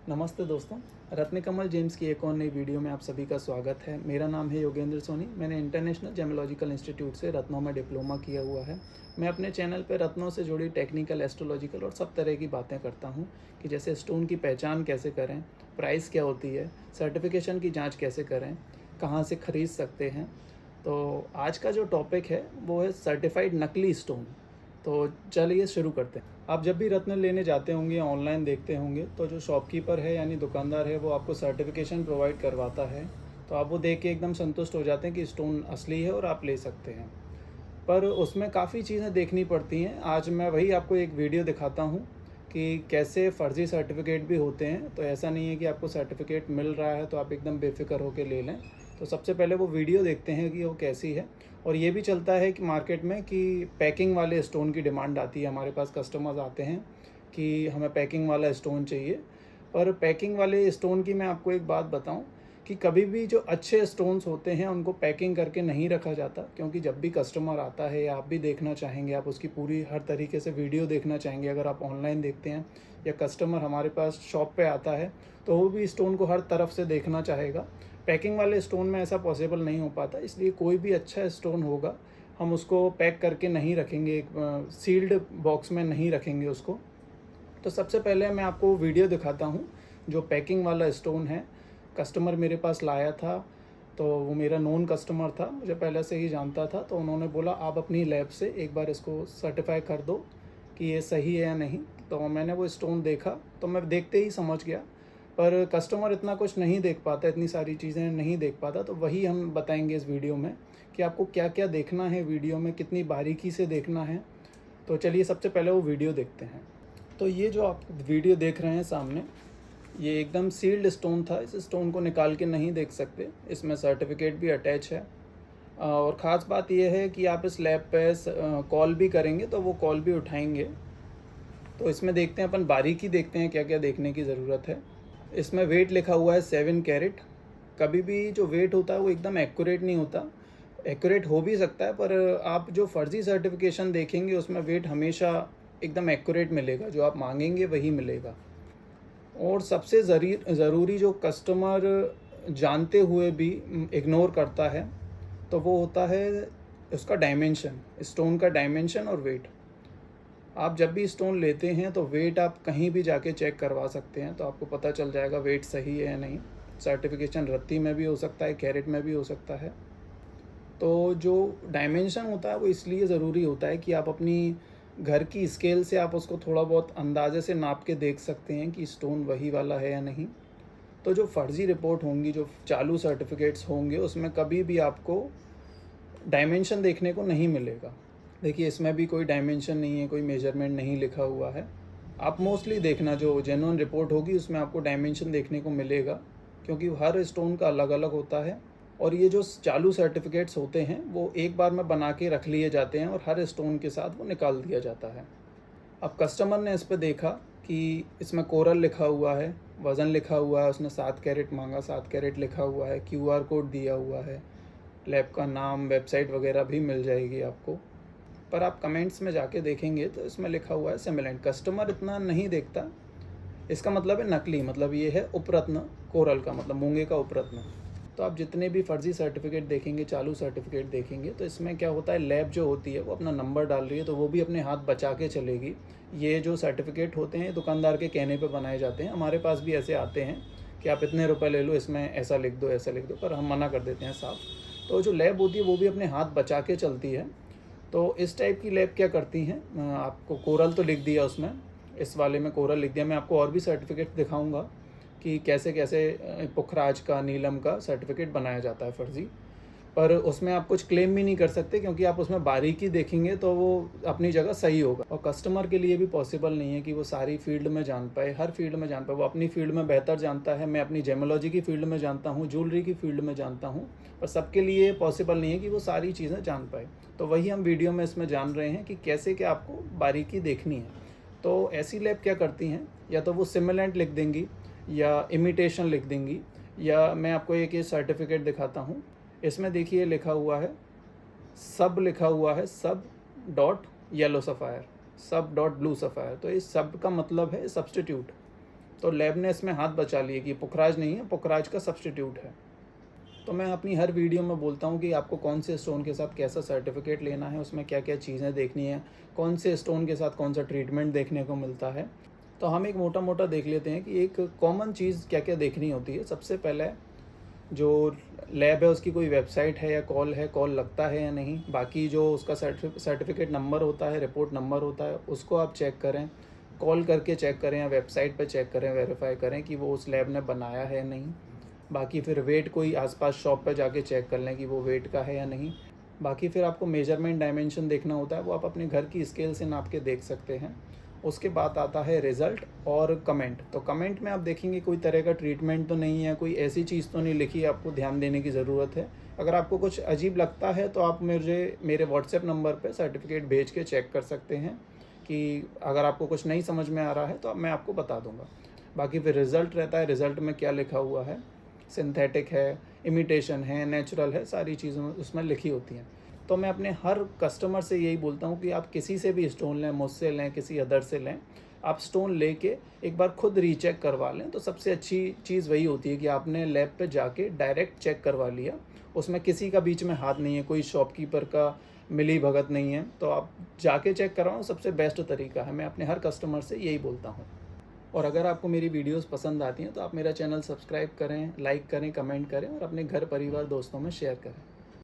नमस्ते दोस्तों। रत्नकमल जेम्स की एक और नई वीडियो में आप सभी का स्वागत है। मेरा नाम है योगेंद्र सोनी। मैंने इंटरनेशनल जेमोलॉजिकल इंस्टीट्यूट से रत्नों में डिप्लोमा किया हुआ है। मैं अपने चैनल पर रत्नों से जुड़ी टेक्निकल, एस्ट्रोलॉजिकल और सब तरह की बातें करता हूँ कि जैसे स्टोन की पहचान कैसे करें, प्राइस क्या होती है, सर्टिफिकेशन की जाँच कैसे करें, कहाँ से ख़रीद सकते हैं। तो आज का जो टॉपिक है वो है सर्टिफाइड नकली स्टोन। तो चलिए शुरू करते हैं। आप जब भी रत्न लेने जाते होंगे या ऑनलाइन देखते होंगे तो जो शॉपकीपर है यानी दुकानदार है वो आपको सर्टिफिकेशन प्रोवाइड करवाता है। तो आप वो देख के एकदम संतुष्ट हो जाते हैं कि स्टोन असली है और आप ले सकते हैं। पर उसमें काफ़ी चीज़ें देखनी पड़ती हैं। आज मैं वही आपको एक वीडियो दिखाता हूँ कि कैसे फ़र्ज़ी सर्टिफ़िकेट भी होते हैं। तो ऐसा नहीं है कि आपको सर्टिफ़िकेट मिल रहा है तो आप एकदम बेफ़िक्र होकर ले लें। तो सबसे पहले वो वीडियो देखते हैं कि वो कैसी है। और ये भी चलता है कि मार्केट में कि पैकिंग वाले स्टोन की डिमांड आती है। हमारे पास कस्टमर्स आते हैं कि हमें पैकिंग वाला स्टोन चाहिए। पर पैकिंग वाले स्टोन की मैं आपको एक बात बताऊं कि कभी भी जो अच्छे स्टोन्स होते हैं उनको पैकिंग करके नहीं रखा जाता, क्योंकि जब भी कस्टमर आता है या आप भी देखना चाहेंगे, आप उसकी पूरी हर तरीके से वीडियो देखना चाहेंगे। अगर आप ऑनलाइन देखते हैं या कस्टमर हमारे पास शॉप पे आता है तो वो भी स्टोन को हर तरफ से देखना चाहेगा। पैकिंग वाले स्टोन में ऐसा पॉसिबल नहीं हो पाता, इसलिए कोई भी अच्छा स्टोन होगा हम उसको पैक करके नहीं रखेंगे, एक सील्ड बॉक्स में नहीं रखेंगे उसको। तो सबसे पहले मैं आपको वीडियो दिखाता हूँ जो पैकिंग वाला स्टोन है। कस्टमर मेरे पास लाया था, तो वो मेरा नोन कस्टमर था, मुझे पहले से ही जानता था। तो उन्होंने बोला आप अपनी लैब से एक बार इसको सर्टिफाई कर दो कि ये सही है या नहीं। तो मैंने वो स्टोन देखा तो मैं देखते ही समझ गया। पर कस्टमर इतना कुछ नहीं देख पाता, इतनी सारी चीज़ें नहीं देख पाता। तो वही हम बताएंगे इस वीडियो में कि आपको क्या क्या देखना है वीडियो में, कितनी बारीकी से देखना है। तो चलिए सबसे पहले वो वीडियो देखते हैं। तो ये जो आप वीडियो देख रहे हैं सामने, ये एकदम सील्ड स्टोन था। इस स्टोन को निकाल के नहीं देख सकते, इसमें सर्टिफिकेट भी अटैच है। और ख़ास बात यह है कि आप इस लैब पे कॉल भी करेंगे तो वो कॉल भी उठाएंगे। तो इसमें देखते हैं, अपन बारीकी देखते हैं क्या क्या देखने की ज़रूरत है। इसमें वेट लिखा हुआ है 7 कैरेट। कभी भी जो वेट होता है वो एकदम एक्यूरेट नहीं होता। एक्यूरेट हो भी सकता है, पर आप जो फ़र्ज़ी सर्टिफिकेशन देखेंगे उसमें वेट हमेशा एकदम एक्यूरेट मिलेगा, जो आप मांगेंगे वही मिलेगा। और सबसे ज़रूरी जो कस्टमर जानते हुए भी इग्नोर करता है तो वो होता है उसका डायमेंशन, स्टोन का डायमेंशन और वेट। आप जब भी स्टोन लेते हैं तो वेट आप कहीं भी जाके चेक करवा सकते हैं, तो आपको पता चल जाएगा वेट सही है या नहीं। सर्टिफिकेशन रत्ती में भी हो सकता है, कैरेट में भी हो सकता है। तो जो डायमेंशन होता है वो इसलिए ज़रूरी होता है कि आप अपनी घर की स्केल से आप उसको थोड़ा बहुत अंदाज़े से नाप के देख सकते हैं कि स्टोन वही वाला है या नहीं। तो जो फ़र्ज़ी रिपोर्ट होंगी, जो चालू सर्टिफिकेट्स होंगे, उसमें कभी भी आपको डायमेंशन देखने को नहीं मिलेगा। देखिए इसमें भी कोई डायमेंशन नहीं है, कोई मेजरमेंट नहीं लिखा हुआ है। आप मोस्टली देखना जो जेन्युइन रिपोर्ट होगी उसमें आपको डायमेंशन देखने को मिलेगा, क्योंकि हर स्टोन का अलग अलग होता है। और ये जो चालू सर्टिफिकेट्स होते हैं वो एक बार में बना के रख लिए जाते हैं और हर स्टोन के साथ वो निकाल दिया जाता है। अब कस्टमर ने इस पे देखा कि इसमें कोरल लिखा हुआ है, वज़न लिखा हुआ है, उसने 7 कैरेट मांगा, 7 कैरेट लिखा हुआ है, क्यूआर कोड दिया हुआ है, लैब का नाम, वेबसाइट वगैरह भी मिल जाएगी आपको। पर आप कमेंट्स में जाके देखेंगे तो इसमें लिखा हुआ है सिमिलेंट। कस्टमर इतना नहीं देखता, इसका मतलब है नकली, मतलब ये है उपरत्न, कोरल का मतलब मूंगे का उपरत्न। तो आप जितने भी फ़र्ज़ी सर्टिफिकेट देखेंगे, चालू सर्टिफिकेट देखेंगे, तो इसमें क्या होता है, लैब जो होती है वो अपना नंबर डाल रही है तो वो भी अपने हाथ बचा के चलेगी। ये जो सर्टिफिकेट होते हैं दुकानदार के कहने पे बनाए जाते हैं। हमारे पास भी ऐसे आते हैं कि आप इतने रुपए ले लो, इसमें ऐसा लिख दो, ऐसा लिख दो, पर हम मना कर देते हैं साफ। तो जो लैब होती है वो भी अपने हाथ बचा के चलती है। तो इस टाइप की लैब क्या करती हैं, आपको कोरल तो लिख दिया उसमें, इस वाले में कोरल लिख दिया। मैं आपको और भी सर्टिफिकेट दिखाऊंगा कि कैसे कैसे पुखराज का, नीलम का सर्टिफिकेट बनाया जाता है फ़र्ज़ी। पर उसमें आप कुछ क्लेम भी नहीं कर सकते, क्योंकि आप उसमें बारीकी देखेंगे तो वो अपनी जगह सही होगा। और कस्टमर के लिए भी पॉसिबल नहीं है कि वो सारी फील्ड में जान पाए, हर फील्ड में जान पाए। वो अपनी फील्ड में बेहतर जानता है, मैं अपनी जेमोलॉजी की फील्ड में जानता हूँ, ज्वेलरी की फील्ड में जानता हूँ, पर सबके लिए पॉसिबल नहीं है कि वो सारी चीज़ें जान पाए। तो वही हम वीडियो में इसमें जान रहे हैं कि कैसे क्या आपको बारीकी देखनी है। तो ऐसी लैब क्या करती हैं, या तो वो सिमिलेंट लिख देंगी या इमिटेशन लिख देंगी। या मैं आपको एक ये सर्टिफिकेट दिखाता हूँ, इसमें देखिए लिखा हुआ है सब, लिखा हुआ है सब डॉट येलो सफ़ायर, सब डॉट ब्लू सफ़ायर। तो इस सब का मतलब है सब्स्टिट्यूट। तो लैब ने इसमें हाथ बचा लिए कि पुखराज नहीं है, पुखराज का सब्स्टिट्यूट है। तो मैं अपनी हर वीडियो में बोलता हूँ कि आपको कौन से स्टोन के साथ कैसा सर्टिफिकेट लेना है, उसमें क्या क्या चीज़ें देखनी है, कौन से स्टोन के साथ कौन सा ट्रीटमेंट देखने को मिलता है। तो हम एक मोटा मोटा देख लेते हैं कि एक कॉमन चीज़ क्या क्या देखनी होती है। सबसे पहले जो लैब है उसकी कोई वेबसाइट है या कॉल लगता है या नहीं। बाकी जो उसका सर्टिफिकेट नंबर होता है, रिपोर्ट नंबर होता है, उसको आप चेक करें, कॉल करके चेक करें या वेबसाइट पे चेक करें, वेरीफाई करें कि वो उस लैब ने बनाया है या नहीं। बाकी फिर वेट कोई आसपास शॉप पे जाके चेक कर लें कि वो वेट का है या नहीं। बाकी फिर आपको मेजरमेंट डायमेंशन देखना होता है, वो आप अपने घर की स्केल से नाप के देख सकते हैं। उसके बाद आता है रिज़ल्ट और कमेंट। तो कमेंट में आप देखेंगे कोई तरह का ट्रीटमेंट तो नहीं है, कोई ऐसी चीज़ तो नहीं लिखी है, आपको ध्यान देने की ज़रूरत है। अगर आपको कुछ अजीब लगता है तो आप मेरे व्हाट्सएप नंबर पे सर्टिफिकेट भेज के चेक कर सकते हैं कि अगर आपको कुछ नहीं समझ में आ रहा है तो अब मैं आपको बता दूंगा। बाकी फिर रिज़ल्ट रहता है, रिज़ल्ट में क्या लिखा हुआ है, सिंथेटिक है, इमिटेशन है, नेचुरल है, सारी चीज़ें उसमें लिखी होती हैं। तो मैं अपने हर कस्टमर से यही बोलता हूँ कि आप किसी से भी स्टोन लें, मुझसे लें, किसी अदर से लें, आप स्टोन लेके एक बार खुद रीचेक करवा लें। तो सबसे अच्छी चीज़ वही होती है कि आपने लैब पे जाके डायरेक्ट चेक करवा लिया, उसमें किसी का बीच में हाथ नहीं है, कोई शॉपकीपर का मिली भगत नहीं है। तो आप जाके चेक करवाओ, सबसे बेस्ट तरीका है। मैं अपने हर कस्टमर से यही बोलता हूँ। और अगर आपको मेरी वीडियोस पसंद आती हैं तो आप मेरा चैनल सब्सक्राइब करें, लाइक करें, कमेंट करें और अपने घर परिवार दोस्तों में शेयर करें।